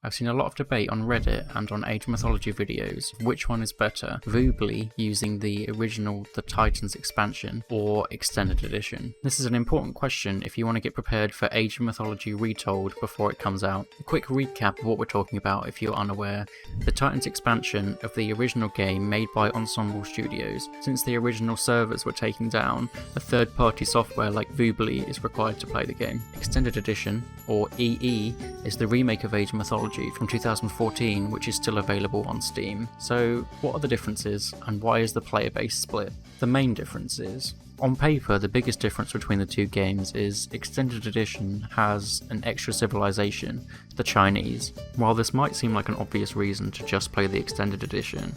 I've seen a lot of debate on Reddit and on Age of Mythology videos which one is better, Voobly using the original The Titans expansion or Extended Edition. This is an important question if you want to get prepared for Age of Mythology Retold before it comes out. A quick recap of what we're talking about if you're unaware. The Titans expansion of the original game made by Ensemble Studios. Since the original servers were taken down, a third-party software like Voobly is required to play the game. Extended Edition, or EE, is the remake of Age of Mythology from 2014, which is still available on Steam. So what are the differences and why is the player base split? The main difference is, on paper, the biggest difference between the two games is Extended Edition has an extra civilization, the Chinese. While this might seem like an obvious reason to just play the Extended Edition,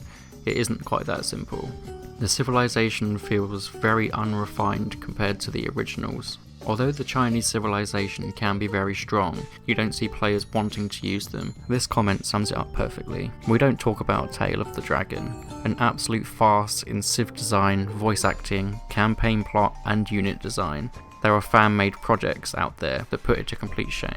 it isn't quite that simple. The civilization feels very unrefined compared to the originals. Although the Chinese civilization can be very strong, you don't see players wanting to use them. This comment sums it up perfectly. We don't talk about Tale of the Dragon, an absolute farce in civ design, voice acting, campaign plot, and unit design. There are fan-made projects out there that put it to complete shame.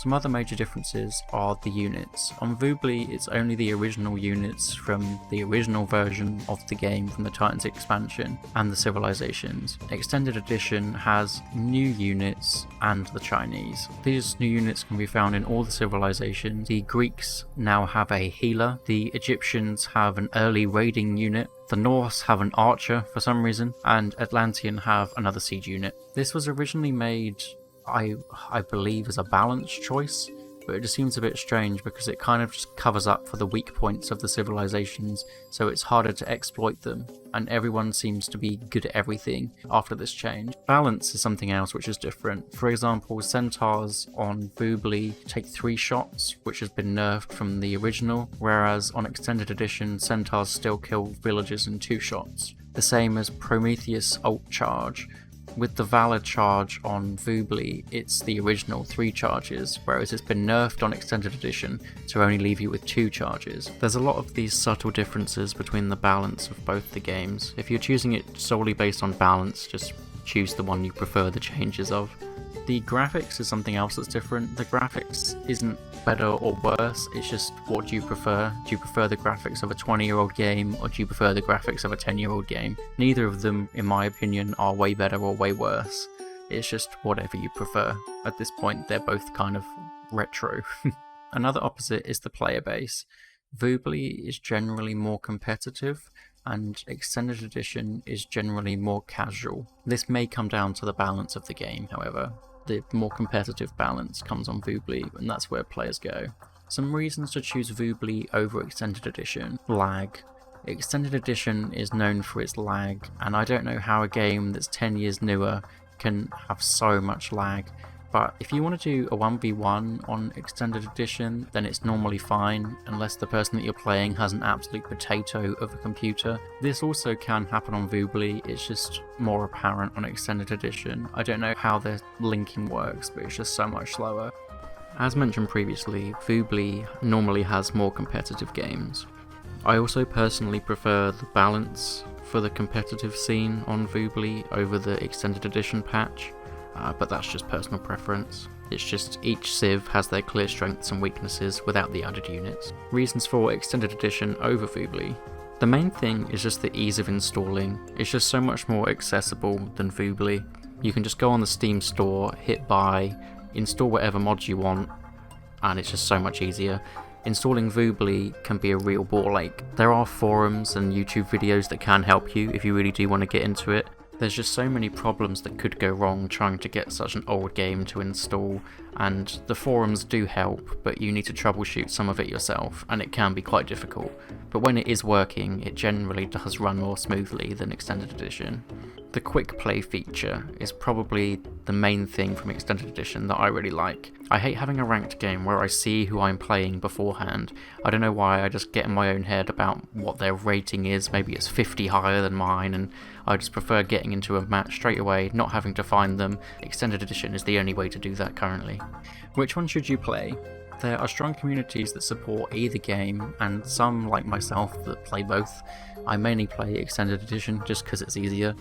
Some other major differences are the units. On Voobly, it's only the original units from the original version of the game from the Titans expansion and the civilizations. Extended Edition has new units and the Chinese. These new units can be found in all the civilizations. The Greeks now have a healer, the Egyptians have an early raiding unit, the Norse have an archer for some reason, and Atlantean have another siege unit. This was originally made I believe is a balanced choice, but it just seems a bit strange because it kind of just covers up for the weak points of the civilizations, so it's harder to exploit them, and everyone seems to be good at everything after this change. Balance is something else which is different. For example, centaurs on Voobly take 3 shots, which has been nerfed from the original, whereas on Extended Edition, centaurs still kill villagers in 2 shots. The same as Prometheus ult charge. With the Valor charge on Voobly, it's the original 3 charges, whereas it's been nerfed on Extended Edition to only leave you with 2 charges. There's a lot of these subtle differences between the balance of both the games. If you're choosing it solely based on balance, just choose the one you prefer the changes of. The graphics is something else that's different. The graphics isn't better or worse, it's just what do you prefer? Do you prefer the graphics of a 20-year-old game, or do you prefer the graphics of a 10-year-old game? Neither of them, in my opinion, are way better or way worse. It's just whatever you prefer. At this point, they're both kind of retro. Another opposite is the player base. Voobly is generally more competitive, and Extended Edition is generally more casual. This may come down to the balance of the game, however. The more competitive balance comes on Voobly, and that's where players go. Some reasons to choose Voobly over Extended Edition. Lag. Extended Edition is known for its lag, and I don't know how a game that's 10 years newer can have so much lag. But if you want to do a 1v1 on Extended Edition, then it's normally fine, unless the person that you're playing has an absolute potato of a computer. This also can happen on Voobly, it's just more apparent on Extended Edition. I don't know how their linking works, but it's just so much slower. As mentioned previously, Voobly normally has more competitive games. I also personally prefer the balance for the competitive scene on Voobly over the Extended Edition patch. But that's just personal preference. It's just each civ has their clear strengths and weaknesses without the added units. Reasons for Extended Edition over Voobly. The main thing is just the ease of installing. It's just so much more accessible than Voobly. You can just go on the Steam store, hit buy, install whatever mods you want, and it's just so much easier. Installing Voobly can be a real ball ache. There are forums and YouTube videos that can help you if you really do want to get into it. There's just so many problems that could go wrong trying to get such an old game to install, and the forums do help, but you need to troubleshoot some of it yourself, and it can be quite difficult. But when it is working, it generally does run more smoothly than Extended Edition. The quick play feature is probably the main thing from Extended Edition that I really like. I hate having a ranked game where I see who I'm playing beforehand. I don't know why, I just get in my own head about what their rating is. Maybe it's 50 higher than mine, and I just prefer getting into a match straight away, not having to find them. Extended Edition is the only way to do that currently. Which one should you play? There are strong communities that support either game, and some, like myself, that play both. I mainly play Extended Edition just because it's easier,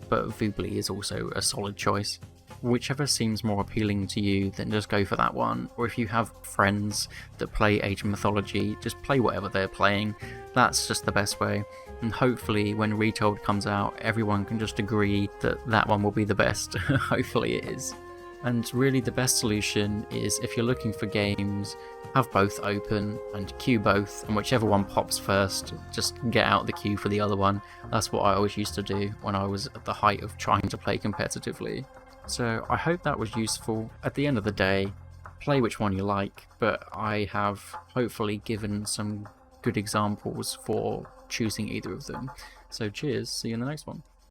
but Voobly is also a solid choice. whichever seems more appealing to you, then just go for that one. Or if you have friends that play Age of Mythology, just play whatever they're playing. That's just the best way. And hopefully when Retold comes out, everyone can just agree that that one will be the best. Hopefully it is. And really the best solution is, if you're looking for games, have both open and queue both, and whichever one pops first, just get out the queue for the other one. That's what I always used to do when I was at the height of trying to play competitively. So I hope that was useful. At the end of the day, play which one you like, but I have hopefully given some good examples for choosing either of them. So cheers, see you in the next one.